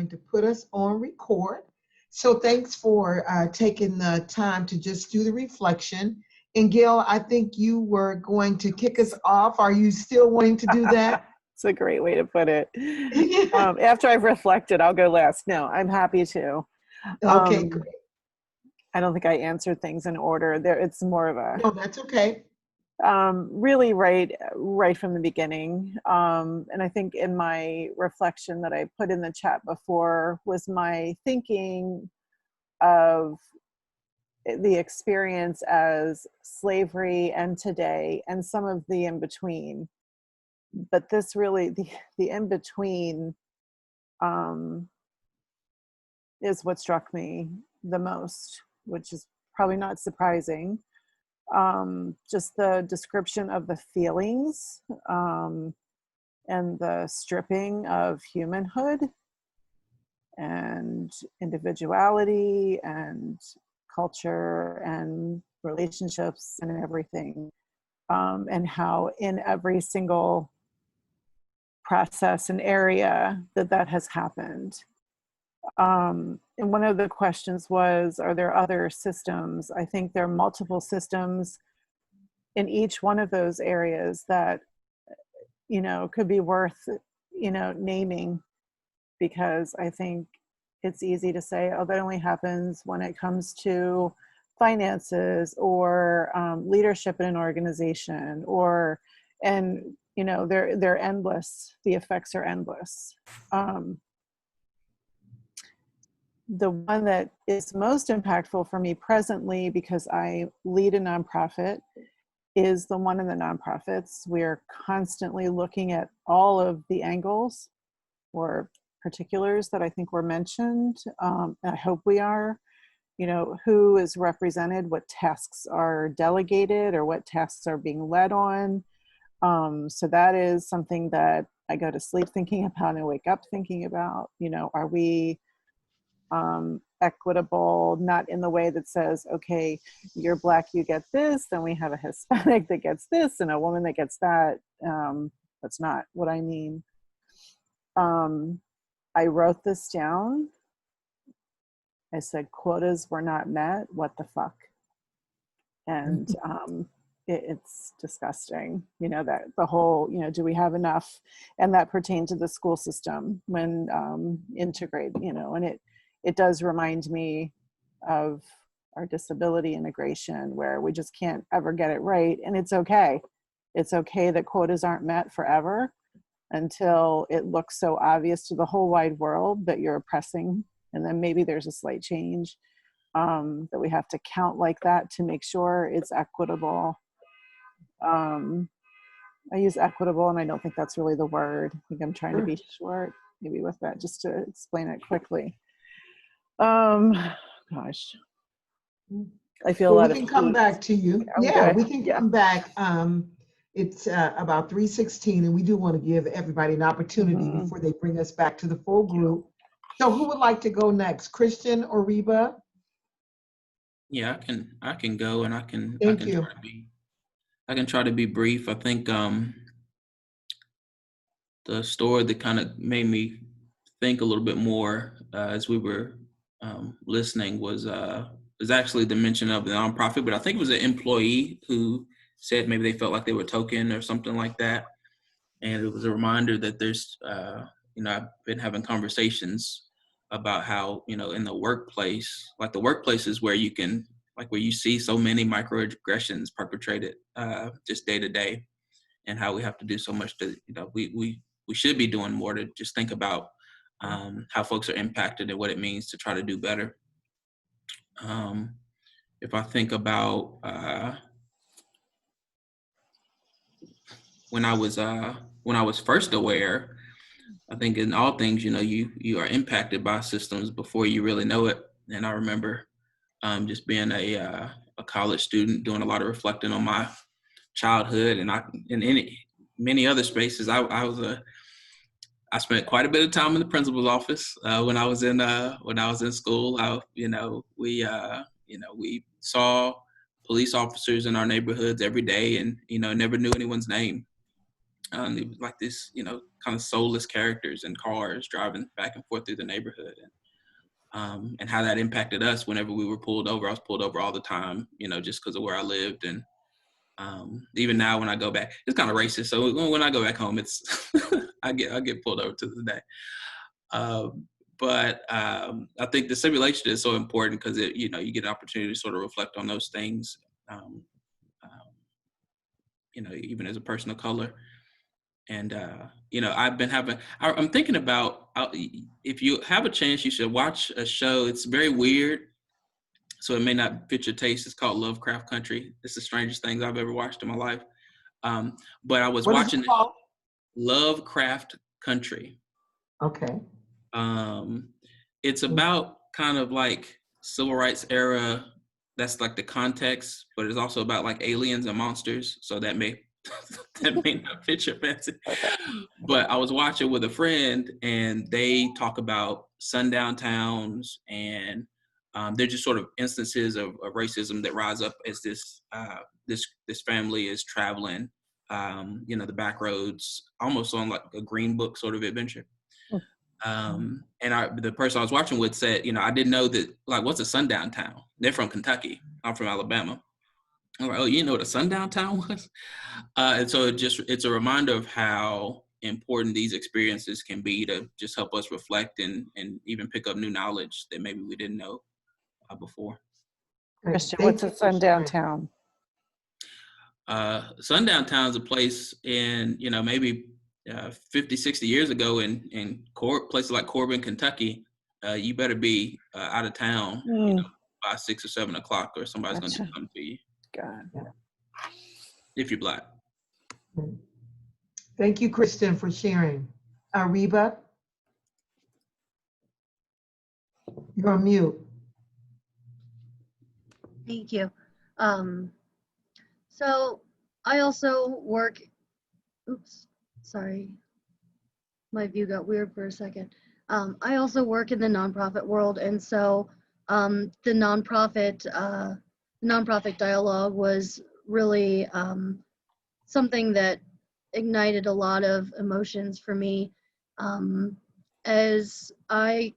going to put us on record. So thanks for taking the time to just do the reflection. And Gail, I think you were going to kick us off. Are you still wanting to do that? It's a great way to put it. After I've reflected, I'll go last. No, I'm happy to. Okay, great. I don't think I answered things in order. There, it's more of a No, that's okay. really right from the beginning. And I think in my reflection that I put in the chat before was my thinking of the experience as slavery and today and some of the in between. But this really, the in between is what struck me the most, which is probably not surprising. Just the description of the feelings and the stripping of humanhood and individuality and culture and relationships and everything, and how in every single process and area that has happened. And one of the questions was, are there other systems? I think there are multiple systems in each one of those areas that, could be worth, naming, because I think it's easy to say, oh, that only happens when it comes to finances or leadership in an organization, they're endless. The effects are endless. The one that is most impactful for me presently, because I lead a nonprofit, is the one in the nonprofits. We're constantly looking at all of the angles or particulars that I think were mentioned. I hope we are, who is represented, what tasks are delegated or what tasks are being led on. So that is something that I go to sleep thinking about and wake up thinking about. Are we equitable, not in the way that says, okay, you're Black, you get this, then we have a Hispanic that gets this and a woman that gets that. That's not what I mean. I wrote this down. I said, quotas were not met. What the fuck? And it's disgusting, that the whole, do we have enough? And that pertained to the school system when integrate, and it does remind me of our disability integration, where we just can't ever get it right. And it's okay. It's okay that quotas aren't met forever until it looks so obvious to the whole wide world that you're oppressing. And then maybe there's a slight change that we have to count like that to make sure it's equitable. I use equitable, and I don't think that's really the word. I think I'm trying to be short, maybe with that, just to explain it quickly. Gosh, I feel Well, a lot we of can come back to you. Okay. We can come back. It's about 3:16, and we do want to give everybody an opportunity before they bring us back to the full group. So who would like to go next, Christian or Reba? Yeah, I can go, and I can Thank you. I can try to be brief. I think the story that kind of made me think a little bit more as we were listening was actually the mention of the nonprofit, but I think it was an employee who said maybe they felt like they were token or something like that. And it was a reminder that there's, I've been having conversations about how, in the workplace, like the workplace is where you can, like where you see so many microaggressions perpetrated just day to day, and how we have to do so much to, we should be doing more to just think about how folks are impacted and what it means to try to do better. If I think about when I was first aware, I think in all things, you are impacted by systems before you really know it. And I remember just being a college student, doing a lot of reflecting on my childhood, and in many other spaces. I spent quite a bit of time in the principal's office when I was in school. We saw police officers in our neighborhoods every day, and never knew anyone's name. It was like this, kind of soulless characters in cars driving back and forth through the neighborhood, and how that impacted us whenever we were pulled over. I was pulled over all the time, just because of where I lived. And even now when I go back, it's kind of racist. So when I go back home, it's I get pulled over to this day. But I think the simulation is so important because you get an opportunity to sort of reflect on those things, even as a person of color. And, I'm thinking about, if you have a chance, you should watch a show. It's very weird, so it may not fit your taste. It's called Lovecraft Country. It's the strangest things I've ever watched in my life. But I was watching Lovecraft Country. Okay. It's about kind of like civil rights era. That's like the context, but it's also about like aliens and monsters. So that may not fit your fancy. But I was watching with a friend, and they talk about sundown towns, and they're just sort of instances of racism that rise up as this family is traveling, the back roads, almost on like a Green Book sort of adventure. And the person I was watching with said, I didn't know that, like, what's a sundown town? They're from Kentucky. I'm from Alabama. I'm like, oh, you know what a sundown town was? And so it's a reminder of how important these experiences can be to just help us reflect and even pick up new knowledge that maybe we didn't know before. Christian, what's a sundown town? Sundown town is a place in, maybe 50, 60 years ago in places like Corbin, Kentucky. You better be out of town by 6 or 7 o'clock, or somebody's going to do something to you. God. If you're Black. Thank you, Kristen, for sharing. Reba, you're on mute. Thank you. So I also work, oops, sorry. My view got weird for a second. I also work in the nonprofit world, and so the nonprofit dialogue was really something that ignited a lot of emotions for me as I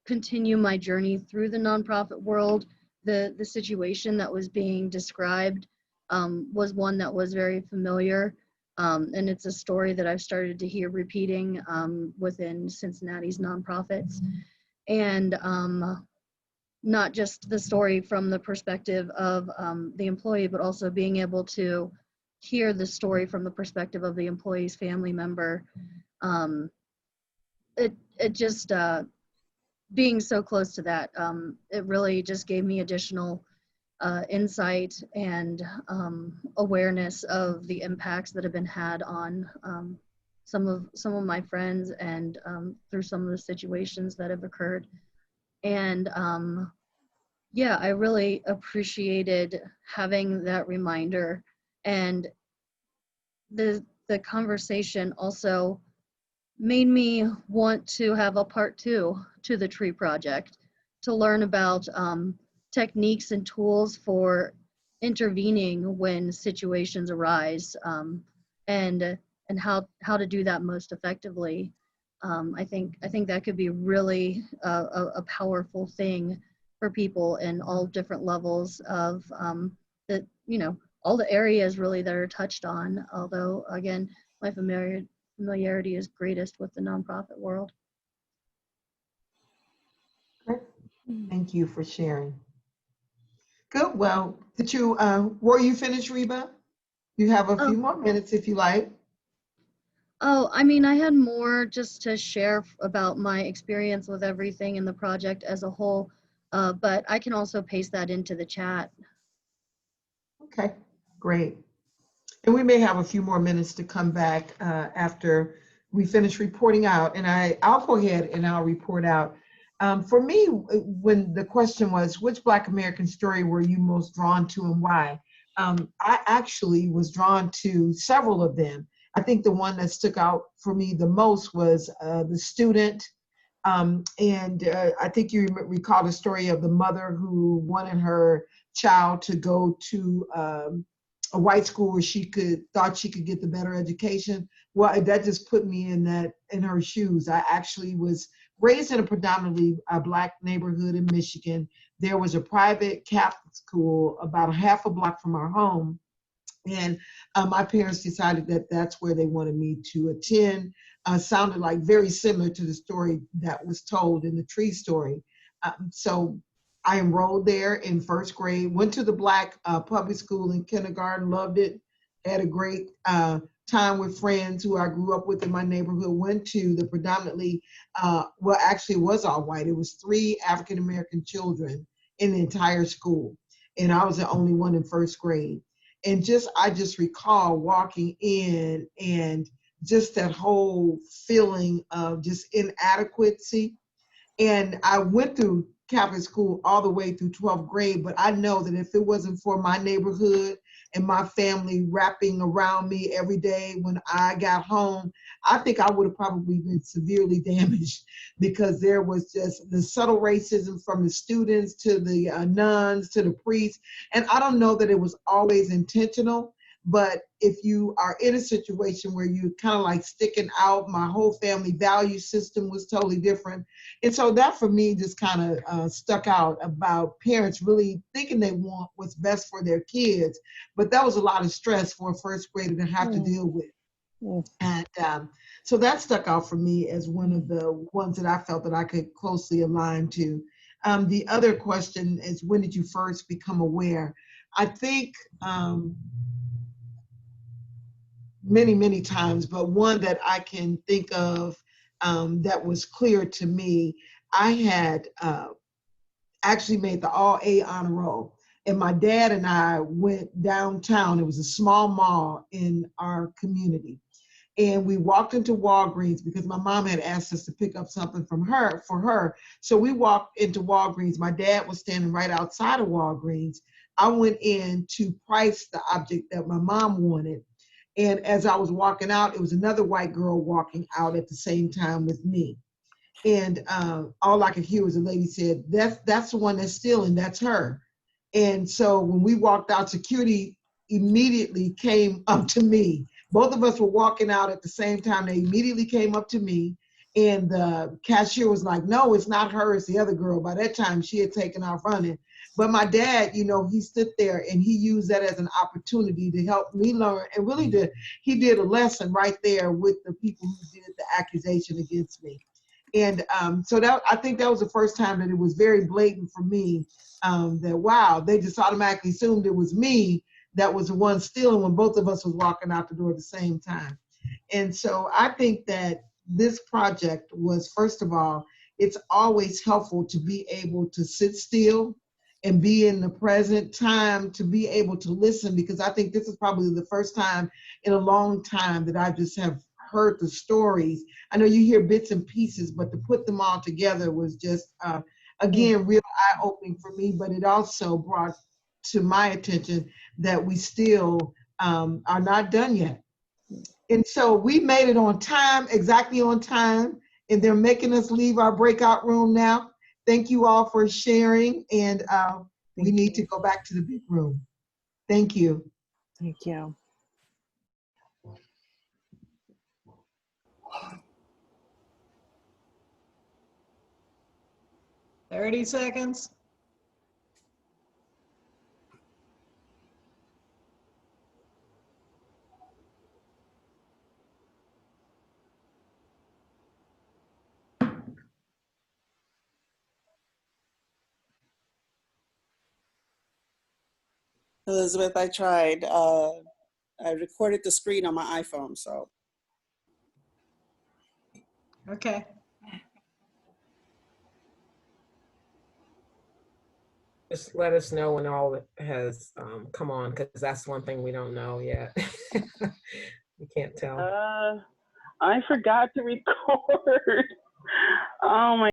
continue my journey through the nonprofit world. The situation that was being described was one that was very familiar, and it's a story that I've started to hear repeating within Cincinnati's nonprofits. And not just the story from the perspective of the employee, but also being able to hear the story from the perspective of the employee's family member. It just, being so close to that, it really just gave me additional insight and awareness of the impacts that have been had on some of my friends, and through some of the situations that have occurred. And yeah, I really appreciated having that reminder. And the conversation also made me want to have a part 2 to the Tree Project, to learn about techniques and tools for intervening when situations arise, and how to do that most effectively. I think that could be really a powerful thing for people in all different levels of all the areas really that are touched on. Although again, my familiarity is greatest with the nonprofit world. Great. Thank you for sharing. Good. Well, were you finished, Reba? You have a few more minutes if you like. Oh, I mean, I had more just to share about my experience with everything in the project as a whole, but I can also paste that into the chat. Okay, great. And we may have a few more minutes to come back after we finish reporting out, and I'll go ahead and I'll report out. For me, when the question was, which Black American story were you most drawn to and why? I actually was drawn to several of them. I think the one that stuck out for me the most was the student. And I think you recall the story of the mother who wanted her child to go to a white school where thought she could get the better education. Well, that just put me in her shoes. I actually was raised in a predominantly Black neighborhood in Michigan. There was a private Catholic school about a half a block from our home. And my parents decided that that's where they wanted me to attend. Sounded like very similar to the story that was told in the tree story. So I enrolled there in first grade, went to the Black public school in kindergarten, loved it, had a great time with friends who I grew up with in my neighborhood, went to the predominantly, well, actually it was all white. It was 3 African-American children in the entire school. And I was the only one in first grade. And I just recall walking in and just that whole feeling of just inadequacy. And I went through Catholic school all the way through 12th grade, but I know that if it wasn't for my neighborhood and my family wrapping around me every day when I got home, I think I would have probably been severely damaged, because there was just the subtle racism from the students to the nuns to the priests. And I don't know that it was always intentional, but if you are in a situation where you kind of like sticking out, my whole family value system was totally different. And so that for me just kind of stuck out about parents really thinking they want what's best for their kids. But that was a lot of stress for a first grader to have to deal with. And so that stuck out for me as one of the ones that I felt that I could closely align to. The other question is, when did you first become aware? I think many times, but one that I can think of that was clear to me, I had actually made the all A honor roll. And my dad and I went downtown. It was a small mall in our community. And we walked into Walgreens because my mom had asked us to pick up something for her. So we walked into Walgreens. My dad was standing right outside of Walgreens. I went in to price the object that my mom wanted. And as I was walking out, it was another white girl walking out at the same time with me. And all I could hear was a lady said, that's the one that's stealing, that's her. And so when we walked out, security immediately came up to me. Both of us were walking out at the same time. They immediately came up to me. And the cashier was like, no, it's not her, it's the other girl. By that time, she had taken off running. But my dad, he stood there and he used that as an opportunity to help me learn. And really he did a lesson right there with the people who did the accusation against me. And so I think that was the first time that it was very blatant for me, that, wow, they just automatically assumed it was me that was the one stealing when both of us was walking out the door at the same time. And so I think that this project was, first of all, it's always helpful to be able to sit still and be in the present time, to be able to listen, because I think this is probably the first time in a long time that I just have heard the stories. I know you hear bits and pieces, but to put them all together was just, again, real eye-opening for me, but it also brought to my attention that we still are not done yet. And so we made it on time, exactly on time, and they're making us leave our breakout room now. Thank you all for sharing, and we need to go back to the big room. Thank you. Thank you. Thirty seconds. Elizabeth, I tried. I recorded the screen on my iPhone, so. Okay. Just let us know when all has come on, because that's one thing we don't know yet. We can't tell. I forgot to record. Oh my